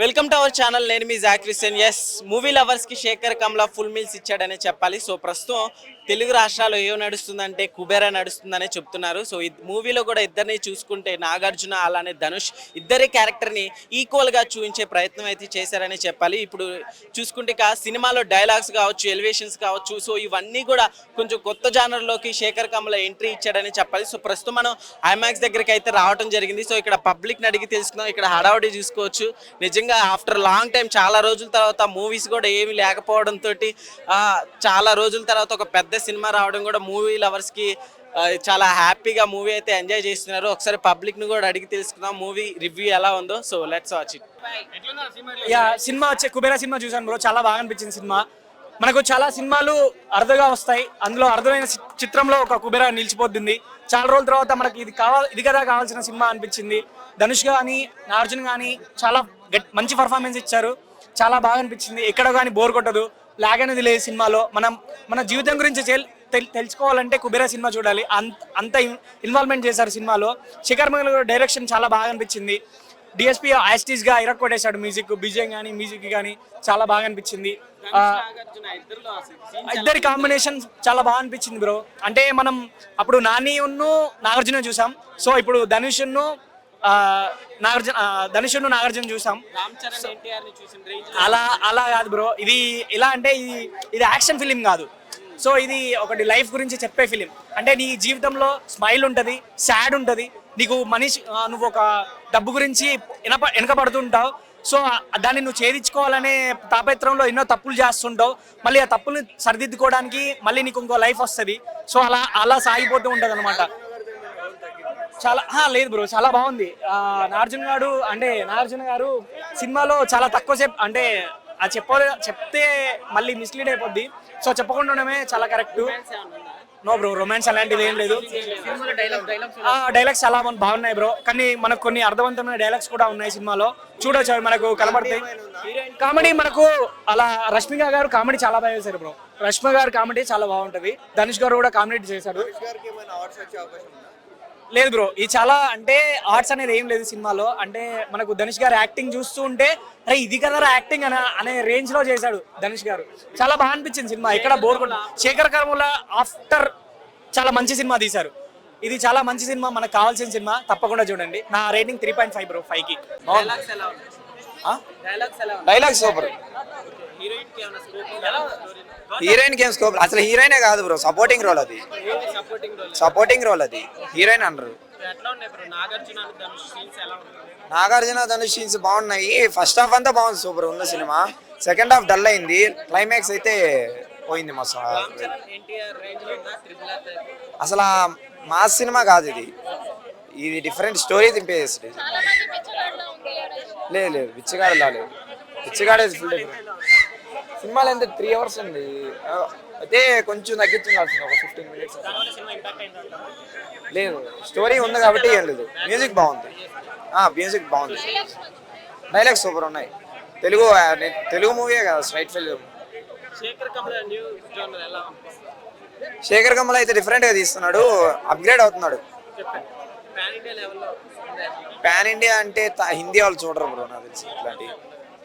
Welcome to our channel. నేను మీ జాక్రిస్టన్. Yes, movie lovers కి Shekhar Kamla full meals ఇచ్చాడనే చెప్పాలి. సో ప్రస్తుతం తెలుగు రాష్ట్రాల్లో ఏం నడుస్తుందంటే కుబేరా నడుస్తుందనే చెప్తున్నారు. సో ఈ మూవీలో కూడా ఇద్దరిని చూసుకుంటే నాగార్జున అలానే ధనుష్ ఇద్దరి క్యారెక్టర్ని ఈక్వల్గా చూపించే ప్రయత్నం అయితే చేశారని చెప్పాలి. ఇప్పుడు చూసుకుంటే సినిమాలో డైలాగ్స్ కావచ్చు, ఎలివేషన్స్ కావచ్చు, సో ఇవన్నీ కూడా కొంచెం కొత్త జానర్లోకి శేఖర్ కమ్లా ఎంట్రీ ఇచ్చాడని చెప్పాలి. సో ప్రస్తుతం మనం ఐమాక్స్ దగ్గరికి అయితే రావడం జరిగింది. సో ఇక్కడ పబ్లిక్ని అడిగి తెలుసుకుందాం. ఇక్కడ హడావుడి చూసుకోవచ్చు. నిజంగా ఆఫ్టర్ లాంగ్ టైం, చాలా రోజుల తర్వాత మూవీస్ కూడా ఏమి లేకపోవడంతో చాలా రోజుల తర్వాత ఒక పెద్ద సినిమా రావడం కూడా మూవీ లవర్స్కి చాలా హ్యాపీగా మూవీ అయితే ఎంజాయ్ చేస్తున్నారు. ఒకసారి పబ్లిక్ని కూడా అడిగి తెలుసుకుందాం మూవీ రివ్యూ ఎలా ఉందో. So let's watch it. Cinema వచ్చే కుబేరా సినిమా చూసాను బ్రో, చాలా బాగా అనిపించింది సినిమా. మనకు చాలా సినిమాలు అర్థంగా వస్తాయి, అందులో అర్థమైన చిత్రంలో ఒక కుబేరా నిలిచిపోతుంది. చాలా రోజుల తర్వాత మనకి ఇది కదా కావాల్సిన సినిమా అనిపించింది. ధనుష్ కానీ నాగార్జున కానీ చాలా మంచి పర్ఫార్మెన్స్ ఇచ్చారు, చాలా బాగా అనిపించింది. ఎక్కడ కానీ బోర్ కొట్టదు, లాగ్ అనేది లేదు సినిమాలో. మన జీవితం గురించి తెలుసుకోవాలంటే కుబేరా సినిమా చూడాలి, అంత ఇన్వాల్వ్మెంట్ చేశారు సినిమాలో. శేఖర్ కమ్లా డైరెక్షన్ చాలా బాగా అనిపించింది. డిఎస్పీ యాస్టీస్గా ఇరక్కొట్టేశాడు. బీజిఎం కానీ మ్యూజిక్ కానీ చాలా బాగా అనిపించింది. ఇద్దరి కాంబినేషన్ చాలా బాగా అనిపించింది బ్రో. అంటే మనం అప్పుడు నాగార్జున చూసాం, సో ఇప్పుడు ధనుష్ను నాగార్జున చూసాం. అలా కాదు బ్రో, ఇది ఎలా అంటే ఇది యాక్షన్ ఫిలిం కాదు. సో ఇది ఒకటి లైఫ్ గురించి చెప్పే ఫిలిం. అంటే నీ జీవితంలో స్మైల్ ఉంటుంది, సాడ్ ఉంటుంది. నీకు నువ్వు ఒక డబ్బు గురించి వెనకబడుతుంటావు. సో దాన్ని నువ్వు ఛేదించుకోవాలనే తాపత్రంలో ఎన్నో తప్పులు చేస్తుంటావు. మళ్ళీ ఆ తప్పుల్ని సరిదిద్దుకోవడానికి మళ్ళీ నీకు ఇంకో లైఫ్ వస్తుంది. సో అలా సాగిపోతూ ఉంటుంది అనమాట. చాలా లేదు బ్రో, చాలా బాగుంది. నాగార్జున గారు సినిమాలో చాలా తక్కువ సేపు, అంటే అది చెప్తే మళ్ళీ మిస్లీడ్ అయిపోద్ది. సో చెప్పకుండా ఉండడమే చాలా కరెక్ట్. నో బ్రో, రొమాన్స్ అలాంటిది ఏం లేదు. డైలాగ్స్ చాలా బాగున్నాయి బ్రో, కానీ మనకు కొన్ని అర్థవంతమైన డైలాగ్స్ కూడా ఉన్నాయి సినిమాలో, చూడొచ్చు, మనకు కనబడతాయి. కామెడీ మనకు అలా రష్మిక గారు కామెడీ చాలా బాగా చేశారు బ్రో. రష్మిక గారు కామెడీ చాలా బాగుంటుంది. ధనుష్ గారు కూడా కామెడీ చేశారు. లేదు బ్రో, ఇది చాలా అంటే ఆర్ట్స్ అనేది ఏం లేదు సినిమాలో. అంటే మనకు ధనుష్ గారు యాక్టింగ్ చూస్తూ ఉంటే అరే ఇది కదా యాక్టింగ్ అనే రేంజ్ లో చేశాడు ధనుష్ గారు. చాలా బాగా అనిపించింది సినిమా, ఎక్కడ బోర్ కొట్ట. శేఖర్ కమ్లా ఆఫ్టర్ చాలా మంచి సినిమా తీశారు. ఇది చాలా మంచి సినిమా, మనకు కావాల్సిన సినిమా, తప్పకుండా చూడండి. నా రేటింగ్ 3.5 బ్రో, 5కి. Dialogue super. Heroine game scope అసలు హీరోయినే కాదు బ్రో, సపోర్టింగ్ రోల్ అది హీరోయిన్ అనరు. నాగార్జున ధనుష్ సీన్స్ బాగున్నాయి. ఫస్ట్ హాఫ్ అంతా బాగుంది, సూపర్ ఉంది సినిమా. సెకండ్ హాఫ్ డల్ అయింది, క్లైమాక్స్ అయితే పోయింది మొత్తం. అసలు మాస్ సినిమా కాదు ఇది డిఫరెంట్ స్టోరీ దింపేసి. లేదు పిచ్చిగాడు లేదు, పిచ్చిగాడే ఫుల్ డిఫరెంట్. సినిమాలు ఎంత 3 hours ఉంది, అయితే కొంచెం తగ్గించాల్సింది, ఒక 15 minutes. లేదు, స్టోరీ ఉంది కాబట్టి ఏం లేదు. మ్యూజిక్ బాగుంది, డైలాగ్స్ సూపర్ ఉన్నాయి. తెలుగు మూవీ కదా, స్ట్రైట్ ఫిల్మ్. శేఖర్ కమ్లా అయితే డిఫరెంట్గా తీస్తున్నాడు, అప్గ్రేడ్ అవుతున్నాడు. పాన్ ఇండియా అంటే హిందీ వాళ్ళు చూడరు బ్రో, నాకు తెలిసి. ఇట్లాంటి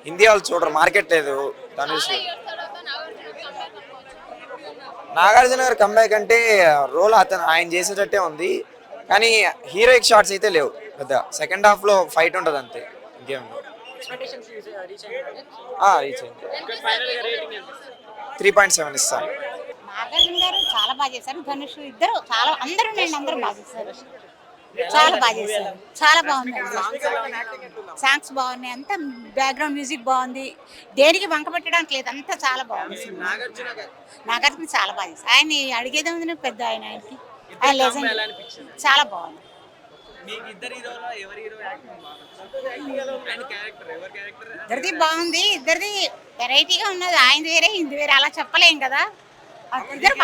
హిందీ వాళ్ళు చూడరు, మార్కెట్ లేదు. ధనుష్ నాగార్జున గారు కంబ్యాక్ అంటే రోల్ ఆయన చేసేటట్టే ఉంది, కానీ హీరోయిక్ షాట్స్ అయితే లేవు పెద్ద. సెకండ్ హాఫ్ లో ఫైట్ ఉంటుంది అంతే, ఇంకేం. రీచ్ అయింది. 3.7 ఇస్తాను. నాగార్జున గారు చాలా బాగా చేశారు, ధనుష్ ఇద్దరు అందరూ బాగా చేశారు, చాలా బాగా చేశారు, చాలా బాగుంది. సాంగ్స్ బాగున్నాయి, అంతా బ్యాక్గ్రౌండ్ మ్యూజిక్ బాగుంది, దేనికి వంక పెట్టడానికి లేదు, అంతా చాలా బాగుంది. నాగార్జున చాలా బాగా చేశారు. ఆయన అడిగేదే ఉంది పెద్ద, ఆయనకి ఆయన లెజెండ్, చాలా బాగుంది. ఇద్దరిది బాగుంది, ఇద్దరిది వెరైటీగా ఉన్నది. ఆయన వేరే ఇది వేరే, అలా చెప్పలేం కదా. ఇద్దరు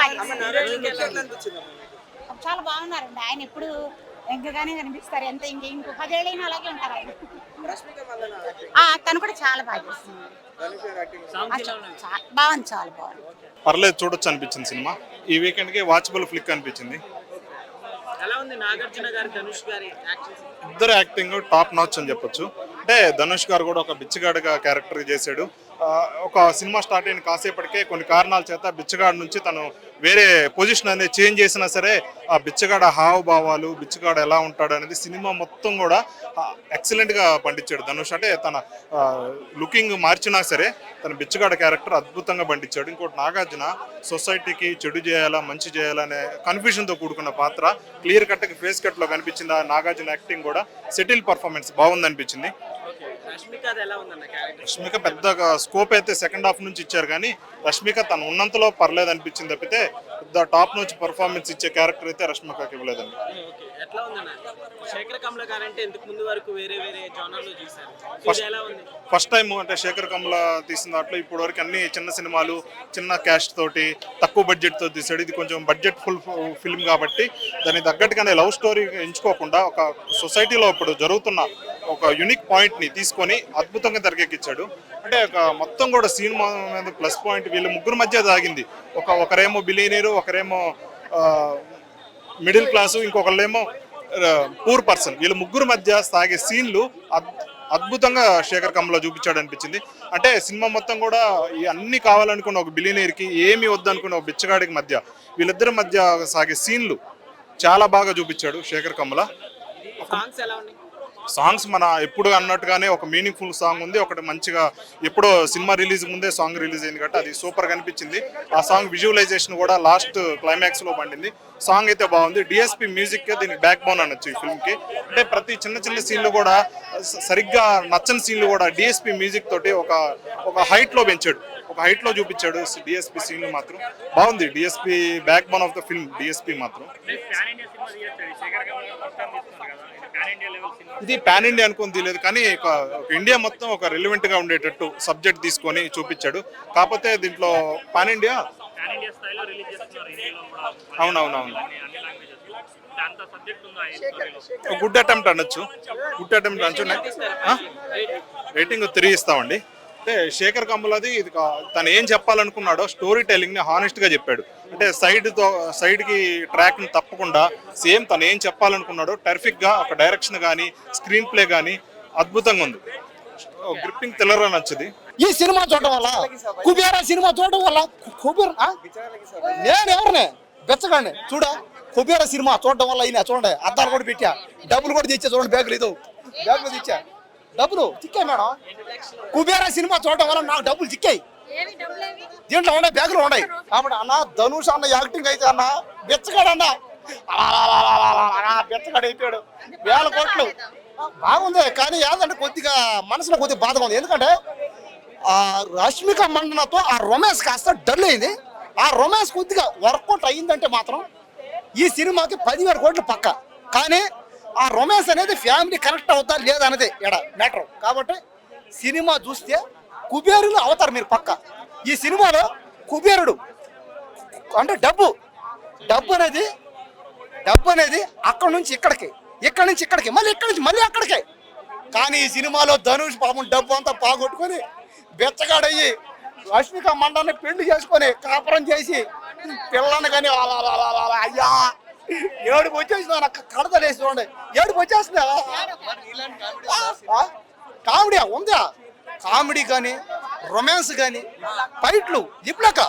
చాలా బాగున్నారండి. ఆయన ఎప్పుడు ఎంకగానే కనిపిస్తారు, ఎంత ఇంకో 10 ఏళ్ళైనా అలాగే ఉంటారు ఆయన. తను కూడా చాలా బాగా చేస్తుంది, బాగుంది, చాలా బాగుంది. పర్లేదు, చూడొచ్చు అనిపించింది సినిమా. ఈ వీకెండ్ కి వాచబుల్ ఫ్లిక్ అనిపించింది. ఎలా ఉంది నాగార్జున గారి ధనుష్ గారి యాక్టింగ్? ఇద్దరు యాక్టింగ్ టాప్ నాచ్ అని చెప్పొచ్చు. అంటే ధనుష్ గారు కూడా ఒక బిచ్చగాడిగా క్యారెక్టర్ చేశాడు. ఒక సినిమా స్టార్ట్ అయిన కాసేపటికే కొన్ని కారణాల చేత బిచ్చగాడి నుంచి తను వేరే పొజిషన్ అనేది చేంజ్ చేసినా సరే ఆ బిచ్చగాడ హావభావాలు, బిచ్చగాడు ఎలా ఉంటాడు అనేది సినిమా మొత్తం కూడా ఎక్సలెంట్గా పండించాడు ధనుష్. అంటే తన లుకింగ్ మార్చినా సరే తన బిచ్చగాడ క్యారెక్టర్ అద్భుతంగా పండించాడు. ఇంకోటి నాగార్జున సొసైటీకి చెడు చేయాలా మంచి చేయాలా అనే కన్ఫ్యూజన్తో కూడుకున్న పాత్ర క్లియర్ కట్కి ఫేస్ కట్లో కనిపించింది. ఆ నాగార్జున యాక్టింగ్ కూడా సెటిల్ పర్ఫార్మెన్స్ బాగుంది అనిపించింది. రష్మిక పెద్దగా స్కోప్ అయితే సెకండ్ హాఫ్ నుంచి ఇచ్చారు, కానీ రష్మిక తను ఉన్నంతలో పర్లేదు అనిపించింది తప్పితే పెద్ద టాప్ నుంచి పర్ఫార్మెన్స్ ఇచ్చే క్యారెక్టర్ అయితే రష్మికకి ఇవ్వలేదండి. ఎట్లా ఉందన్న శేఖర్ కమ్ల గారంటే ఇంతకు ముందు వరకు వేరే వేరే జోనర్లో చూశారు, ఎలా ఉంది? ఫస్ట్ టైం అంటే శేఖర్ కమ్ల తీసిన దాంట్లో ఇప్పుడు వరకు అన్ని చిన్న సినిమాలు చిన్న క్యాస్ట్ తోటి తక్కువ బడ్జెట్ తో తీసాడు. ఇది కొంచెం బడ్జెట్ ఫుల్ ఫిల్మ్ కాబట్టి దానికి తగ్గట్టుగానే లవ్ స్టోరీ ఎంచుకోకుండా ఒక సొసైటీలో ఇప్పుడు జరుగుతున్న ఒక యూనిక్ పాయింట్ ని తీసుకొని అద్భుతంగా తెరకెక్కించాడు. అంటే ఒక మొత్తం కూడా సినిమా మీద ప్లస్ పాయింట్ వీళ్ళ ముగ్గురు మధ్య సాగింది. ఒకరేమో బిలియనీరు, ఒకరేమో మిడిల్ క్లాసు, ఇంకొకళ్ళేమో పూర్ పర్సన్. వీళ్ళ ముగ్గురు మధ్య సాగే సీన్లు అద్భుతంగా శేఖర్ కమ్లో చూపించాడు అనిపించింది. అంటే సినిమా మొత్తం కూడా అన్ని కావాలనుకున్న ఒక బిలియనీర్కి ఏమి వద్దనుకున్న ఒక బిచ్చగాడికి మధ్య వీళ్ళిద్దరి మధ్య సాగే సీన్లు చాలా బాగా చూపించాడు శేఖర్ కమ్ల. సాంగ్స్ ఎలా ఉన్నాయి? సాంగ్స్ మన ఎప్పుడు అన్నట్టుగానే ఒక మీనింగ్ఫుల్ సాంగ్ ఉంది, ఒకటి మంచిగా ఎప్పుడో సినిమా రిలీజ్ ముందే సాంగ్ రిలీజ్ అయింది కాబట్టి అది సూపర్గా అనిపించింది. ఆ సాంగ్ విజువలైజేషన్ కూడా లాస్ట్ క్లైమాక్స్లో పండింది. సాంగ్ అయితే బాగుంది. డిఎస్పి మ్యూజిక్ దీనికి బ్యాక్ బోన్ అనొచ్చు ఈ ఫిల్మ్కి. అంటే ప్రతి చిన్న చిన్న సీన్లు కూడా సరిగ్గా నచ్చని సీన్లు కూడా డిఎస్పి మ్యూజిక్ తోటి ఒక హైట్లో పెంచాడు, ఒక హైట్లో చూపించాడు. డిఎస్పి సీన్లు మాత్రం బాగుంది. DSP back bone of the film DSP మాత్రం. ఇది పాన్ ఇండియా అనుకుని తెలియదు, కానీ ఒక ఇండియా మొత్తం ఒక రిలవెంట్ గా ఉండేటట్టు సబ్జెక్ట్ తీసుకొని చూపించాడు. కాకపోతే దీంట్లో పాన్ ఇండియా అవునవునవును గుడ్ అటెంప్ట్ అనొచ్చు. గుడ్ అటెంప్ట్ అనొచ్చు. రేటింగ్ 3 ఇస్తామండి. అంటే శేఖర్ కమ్లది ఇది తను ఏం చెప్పాలనుకున్నాడో స్టోరీ టెల్లింగ్ ని హానెస్ట్ గా చెప్పాడు. అంటే సైడ్ కి ట్రాక్ ని తప్పకుండా సేమ్ తను ఏం చెప్పాలనుకున్నాడో టెరిఫిక్ గా ఒక డైరెక్షన్ కానీ స్క్రీన్ ప్లే కానీ అద్భుతంగా ఉంది. గ్రిప్పింగ్ థ్రిల్లర్ అని నచ్చింది. ఈ సినిమా చూడటం వల్ల కుబేరా సినిమా చూడటం వల్ల నేను ఎవరిని బెచ్చగాడిని చూడా. కుబేరా సినిమా చూడటం వల్ల అయినా చూడండి, అద్దాలు కూడా పెట్టా, డబ్బులు కూడా తెచ్చా చూడండి, బ్యాగులు ఇదో బ్యాగులు తెచ్చా, డబ్బులు చిక్కాయి మేడం. కుబేరా సినిమా చూడటం వల్ల నాకు డబ్బులు చిక్కాయి. దీంట్లో ఉండే బ్యాగులు ఉన్నాయి కాబట్టి అన్న ధనుష్ అన్న యాక్టింగ్ అయితే అన్న బెచ్చగాడు అన్న బెచ్చగాడు అయిపోయాడు. 1000 కోట్లు బాగుంది, కానీ ఏంటంటే కొద్దిగా మనసులో కొద్దిగా బాధగా ఉంది. ఎందుకంటే ఆ రష్మిక మండనతో ఆ రొమాన్స్ కాస్త డల్ అయింది. ఆ రొమాన్స్ కొద్దిగా వర్కౌట్ అయ్యిందంటే మాత్రం ఈ సినిమాకి 10,000 కోట్లు పక్క. కానీ ఆ రొమాన్స్ అనేది ఫ్యామిలీ కనెక్ట్ అవుతా లేదనేది ఎడ మ్యాటర్. కాబట్టి సినిమా చూస్తే కుబేరులు అవుతారు మీరు పక్క. ఈ సినిమాలో కుబేరుడు అంటే డబ్బు అనేది అక్కడ నుంచి ఇక్కడికి, ఇక్కడి నుంచి ఇక్కడికి, మళ్ళీ ఇక్కడి నుంచి మళ్ళీ అక్కడికే. కానీ ఈ సినిమాలో ధనుష్ పాపం డబ్బు అంతా పాగొట్టుకొని బెచ్చగాడయ్యి రష్మిక మండని పెళ్లి చేసుకొని కాపురం చేసి పిల్లని కానీ అయ్యా ఏడుపు వచ్చేసింది. నాకు కడతలేసి చూడండి, ఏడుపు వచ్చేస్తుందా. కామెడీ ఉందా? కామెడీ కానీ రొమాన్స్ కానీ ఫైట్లు లిప్లాగా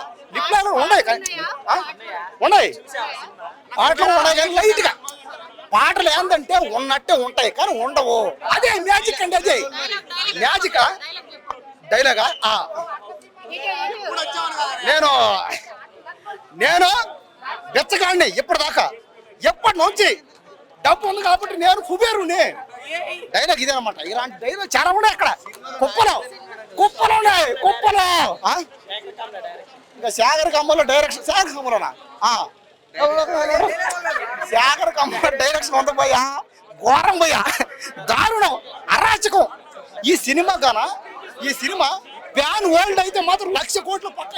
ఉన్నాయి పాటలు ఉన్నాయి కానీ లైట్గా. పాటలు ఏంటంటే ఉన్నట్టే ఉంటాయి కానీ ఉండవు. అదే మ్యాజిక్ అండి, అదే మ్యాజిక్. డైలాగా నేను బెచ్చగాడిని ఇప్పటిదాకా, ఎప్పటి నుంచి డబ్బు ఉంది కాబట్టి నేను కుబేరుని. డైలాగ్ ఇదే అనమాట. ఇలాంటి డైలాగ్ చాలా ఉన్నాయి అక్కడ. కుప్పలో ఉన్నాయి కుప్పలో. ఇంకా శేఖర్ కమ్మలో డైరెక్షన్, శేఖర్ కమ్మలోనా శేఖర్ కమ్మలో డైరెక్షన్ ఉంది పోయా, ఘోరం పోయా, దారుణం, అరాచకం. ఈ సినిమా ప్యాన్ వరల్డ్ అయితే మాత్రం 1,00,000 కోట్లు పక్క.